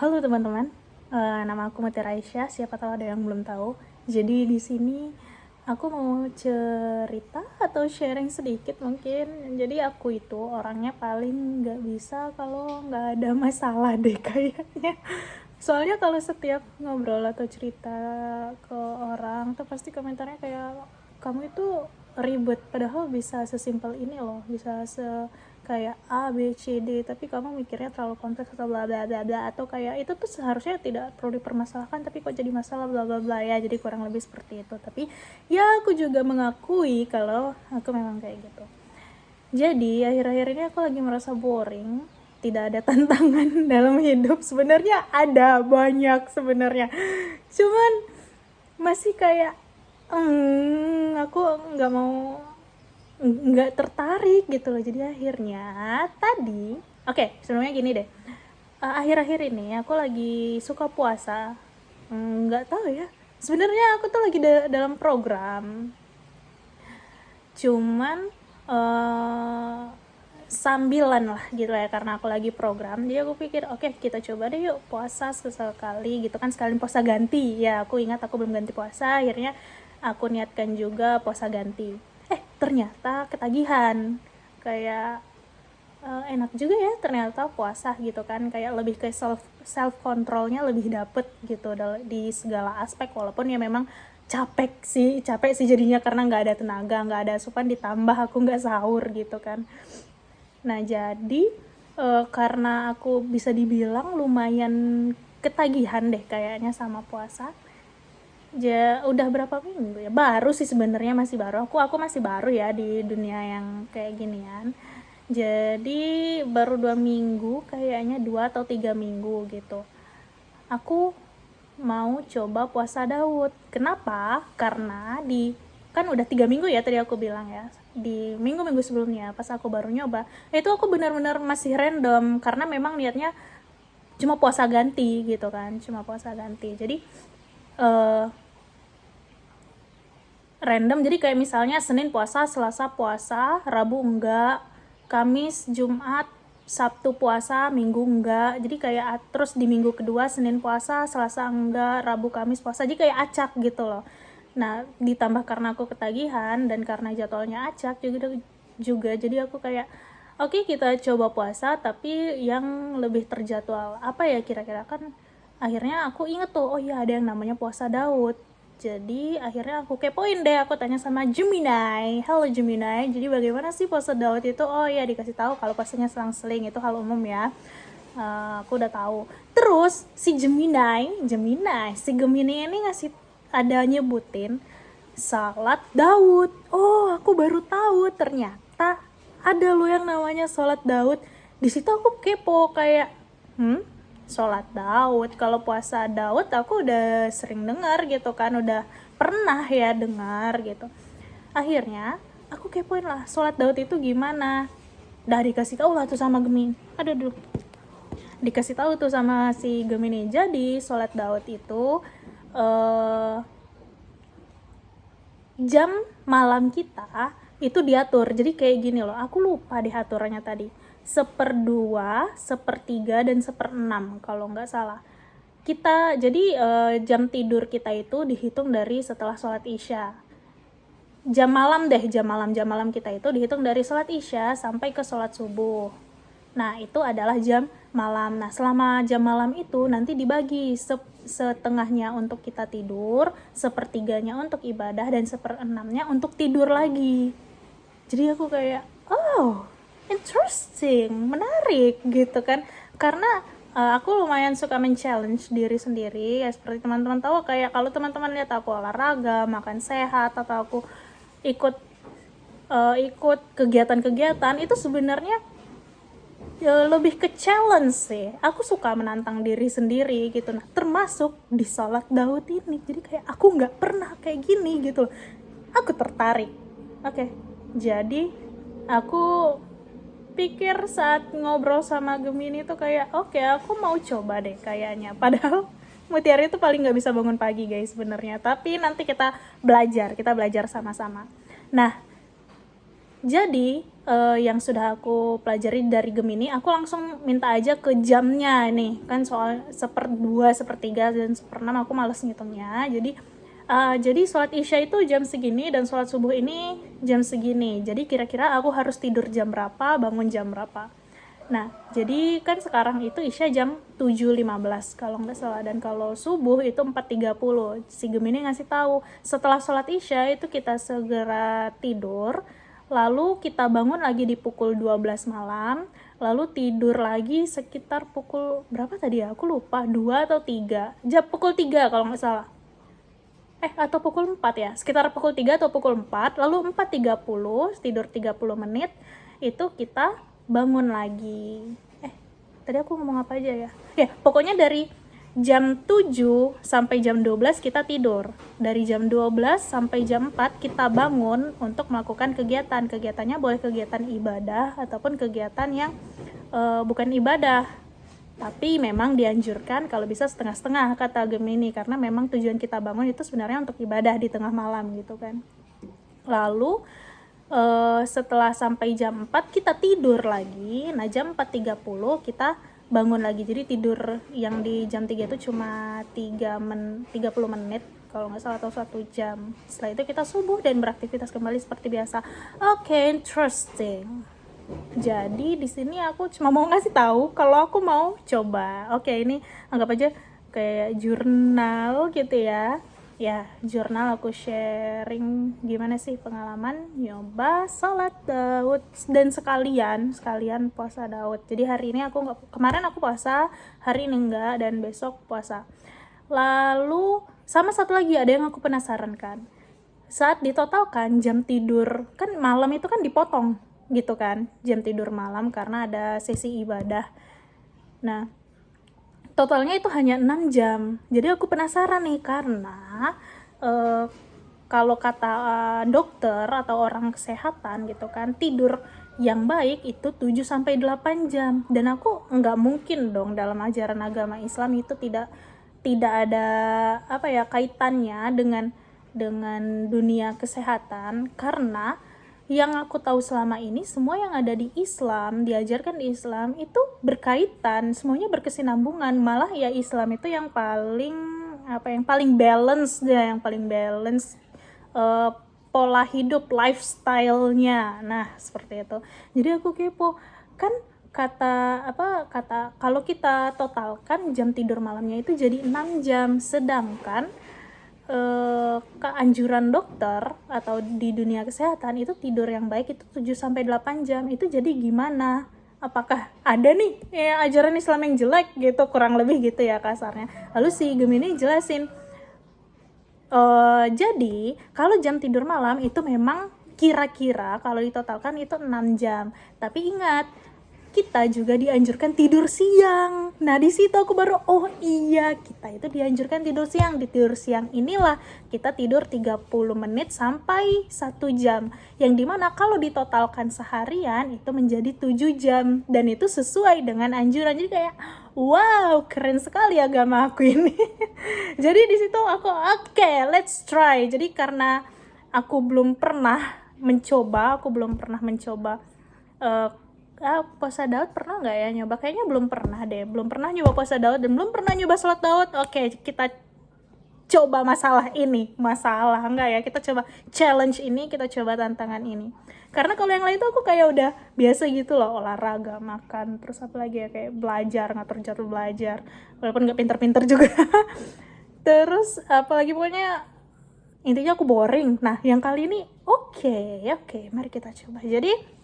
Halo teman-teman, nama aku Mutiara Aisyah. Siapa tahu ada yang belum tahu. Jadi di sini aku mau cerita atau sharing sedikit mungkin. Jadi aku itu orangnya paling nggak bisa kalau nggak ada masalah deh kayaknya. Soalnya kalau setiap ngobrol atau cerita ke orang tuh pasti komentarnya kayak kamu itu ribet, padahal bisa sesimpel ini loh, bisa kayak A B C D, tapi kamu mikirnya terlalu kompleks atau bla bla bla bla, atau kayak itu tuh seharusnya tidak perlu dipermasalahkan tapi kok jadi masalah bla bla bla ya. Jadi kurang lebih seperti itu. Tapi ya aku juga mengakui kalau aku memang kayak gitu. Jadi akhir-akhir ini aku lagi merasa boring, tidak ada tantangan dalam hidup. Sebenarnya ada banyak sebenarnya, cuman masih kayak aku nggak tertarik gitu loh. Jadi akhirnya tadi, oke, sebelumnya gini deh. Akhir-akhir ini aku lagi suka puasa. Nggak tahu ya. Sebenarnya aku tuh lagi dalam program. Cuman sambilan lah gitu ya, karena aku lagi program. Jadi aku pikir oke, kita coba deh yuk puasa sesekali gitu kan, sekalian puasa ganti ya. Aku ingat aku belum ganti puasa, akhirnya aku niatkan juga puasa ganti. Ternyata ketagihan, kayak enak juga ya ternyata puasa gitu kan, kayak lebih ke self controlnya lebih dapet gitu di segala aspek. Walaupun ya memang capek sih jadinya, karena nggak ada tenaga, nggak ada asupan, ditambah aku nggak sahur gitu kan. Nah jadi karena aku bisa dibilang lumayan ketagihan deh kayaknya sama puasa. Udah berapa minggu ya, baru sih sebenarnya, masih baru, aku masih baru ya di dunia yang kayak ginian. Jadi baru 2 minggu kayaknya, 2 atau 3 minggu gitu aku mau coba puasa Daud. Kenapa? Karena kan udah 3 minggu ya tadi aku bilang ya, di minggu-minggu sebelumnya pas aku baru nyoba itu aku benar-benar masih random, karena memang niatnya cuma puasa ganti gitu kan, cuma puasa ganti. Jadi random, jadi kayak misalnya Senin puasa, Selasa puasa, Rabu enggak, Kamis, Jumat, Sabtu puasa, Minggu enggak. Jadi kayak terus di minggu kedua Senin puasa, Selasa enggak, Rabu Kamis puasa. Jadi kayak acak gitu loh. Nah, ditambah karena aku ketagihan dan karena jadwalnya acak juga jadi aku kayak oke, kita coba puasa tapi yang lebih terjadwal. Apa ya kira-kira, kan akhirnya aku inget tuh, oh iya ada yang namanya puasa Daud. Jadi akhirnya aku kepoin deh, aku tanya sama Gemini. Halo Gemini, jadi bagaimana sih puasa Daud itu? Oh ya, dikasih tahu kalau puasanya selang-seling, itu hal umum ya. Aku udah tahu. Terus si si Gemini ini ada nyebutin salat Daud. Oh, aku baru tahu ternyata ada loh yang namanya salat Daud. Di situ aku kepo kayak, sholat Daud, kalau puasa Daud aku udah sering dengar gitu kan, udah pernah ya dengar gitu. Akhirnya aku kepoin lah sholat Daud itu gimana. Dikasih tahu lah tuh sama Gemini. Dikasih tahu tuh sama si Gemini. Jadi sholat Daud itu jam malam kita itu diatur. Jadi kayak gini loh, aku lupa deh aturannya tadi. 1/2, 1/3, dan 1/6 kalau nggak salah. Jadi jam tidur kita itu dihitung dari setelah sholat isya. Jam malam kita itu dihitung dari sholat isya sampai ke sholat subuh. Nah, itu adalah jam malam. Nah, selama jam malam itu nanti dibagi setengahnya untuk kita tidur, 1/3-nya untuk ibadah, dan 1/6-nya untuk tidur lagi. Jadi aku kayak, oh, interesting, menarik gitu kan. Karena aku lumayan suka men-challenge diri sendiri ya, seperti teman-teman tahu, kayak kalau teman-teman lihat aku olahraga, makan sehat, atau aku ikut kegiatan-kegiatan itu sebenarnya ya lebih ke challenge sih. Aku suka menantang diri sendiri gitu. Nah, termasuk di sholat Daud ini. Jadi kayak aku nggak pernah kayak gini gitu. Aku tertarik. Oke, jadi aku pikir saat ngobrol sama Gemini tuh kayak oke, aku mau coba deh kayaknya. Padahal Mutiara itu paling nggak bisa bangun pagi guys sebenarnya. Tapi nanti kita belajar sama-sama. Nah, Jadi yang sudah aku pelajari dari Gemini, aku langsung minta aja ke jamnya nih, kan soal 1/2, 1/3, dan 1/6 aku males ngitungnya. Jadi sholat isya itu jam segini dan sholat subuh ini jam segini. Jadi kira-kira aku harus tidur jam berapa, bangun jam berapa. Nah, jadi kan sekarang itu isya jam 7.15 kalau nggak salah, dan kalau subuh itu 4.30. Si Gemini ngasih tahu, setelah sholat isya itu kita segera tidur, lalu kita bangun lagi di pukul 12 malam, lalu tidur lagi sekitar pukul berapa tadi ya? Aku lupa, 2 atau 3. Pukul 3 kalau nggak salah. Atau pukul 4 ya, sekitar pukul 3 atau pukul 4, lalu 4.30, tidur 30 menit, itu kita bangun lagi. Tadi aku ngomong apa aja ya? Pokoknya dari jam 7 sampai jam 12 kita tidur. Dari jam 12 sampai jam 4 kita bangun untuk melakukan kegiatan. Kegiatannya boleh kegiatan ibadah ataupun kegiatan yang bukan ibadah. Tapi memang dianjurkan kalau bisa setengah-setengah, kata Gemini, karena memang tujuan kita bangun itu sebenarnya untuk ibadah di tengah malam gitu kan. Lalu setelah sampai jam 4 kita tidur lagi. Nah, jam 4.30 kita bangun lagi. Jadi tidur yang di jam 3 itu cuma 30 menit kalau nggak salah, atau 1 jam. Setelah itu kita subuh dan beraktivitas kembali seperti biasa. Oke, interesting. Jadi di sini aku cuma mau ngasih tahu kalau aku mau coba. Oke, ini anggap aja kayak jurnal gitu ya. Jurnal aku sharing gimana sih pengalaman nyoba sholat Daud, dan sekalian puasa Daud. Jadi hari ini kemarin aku puasa, hari ini enggak, dan besok puasa. Lalu sama satu lagi ada yang aku penasaran kan. Saat ditotalkan jam tidur, kan malam itu kan dipotong gitu kan, jam tidur malam karena ada sesi ibadah. Nah, totalnya itu hanya 6 jam. Jadi aku penasaran nih, karena kalau kata dokter atau orang kesehatan gitu kan, tidur yang baik itu 7-8 jam. Dan aku nggak mungkin dong dalam ajaran agama Islam itu tidak ada kaitannya dengan dunia kesehatan, karena yang aku tahu selama ini semua yang ada di Islam, diajarkan di Islam itu berkaitan, semuanya berkesinambungan. Malah ya Islam itu yang paling balance pola hidup, lifestyle-nya. Nah, seperti itu. Jadi aku kepo, kan kata kalau kita totalkan jam tidur malamnya itu jadi 6 jam, sedangkan keanjuran dokter atau di dunia kesehatan itu tidur yang baik itu 7-8 jam. Itu jadi gimana? Apakah ada nih ajaran Islam yang jelek gitu, kurang lebih gitu ya kasarnya. Lalu si Gemini jelasin, jadi kalau jam tidur malam itu memang kira-kira kalau ditotalkan itu 6 jam. Tapi ingat, kita juga dianjurkan tidur siang. Nah, di situ aku baru, oh iya, kita itu dianjurkan tidur siang. Di tidur siang inilah kita tidur 30 menit sampai 1 jam. Yang dimana kalau ditotalkan seharian itu menjadi 7 jam. Dan itu sesuai dengan anjuran. Jadi kayak, wow, keren sekali agama aku ini. Jadi di situ aku, oke, let's try. Jadi karena aku belum pernah mencoba puasa Daud pernah nggak ya nyoba? Kayaknya belum pernah nyoba puasa Daud, dan belum pernah nyoba sholat Daud. Oke, kita coba masalah enggak ya, kita coba challenge ini, kita coba tantangan ini. Karena kalau yang lain tuh aku kayak udah biasa gitu loh, olahraga, makan, terus apa lagi ya, kayak belajar, ngatur jadwal belajar, walaupun nggak pinter-pinter juga. Terus apalagi, pokoknya intinya aku boring. Nah, yang kali ini oke, mari kita coba. Jadi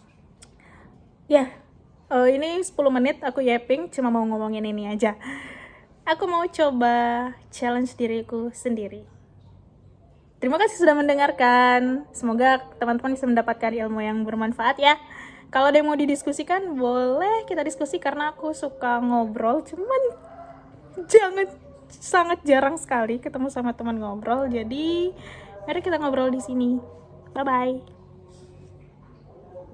ini 10 menit aku yapping, cuma mau ngomongin ini aja. Aku mau coba challenge diriku sendiri. Terima kasih sudah mendengarkan. Semoga teman-teman bisa mendapatkan ilmu yang bermanfaat ya. Kalau ada yang mau didiskusikan, boleh kita diskusi, karena aku suka ngobrol, cuman sangat jarang sekali ketemu sama teman ngobrol. Jadi mari kita ngobrol di sini. Bye bye.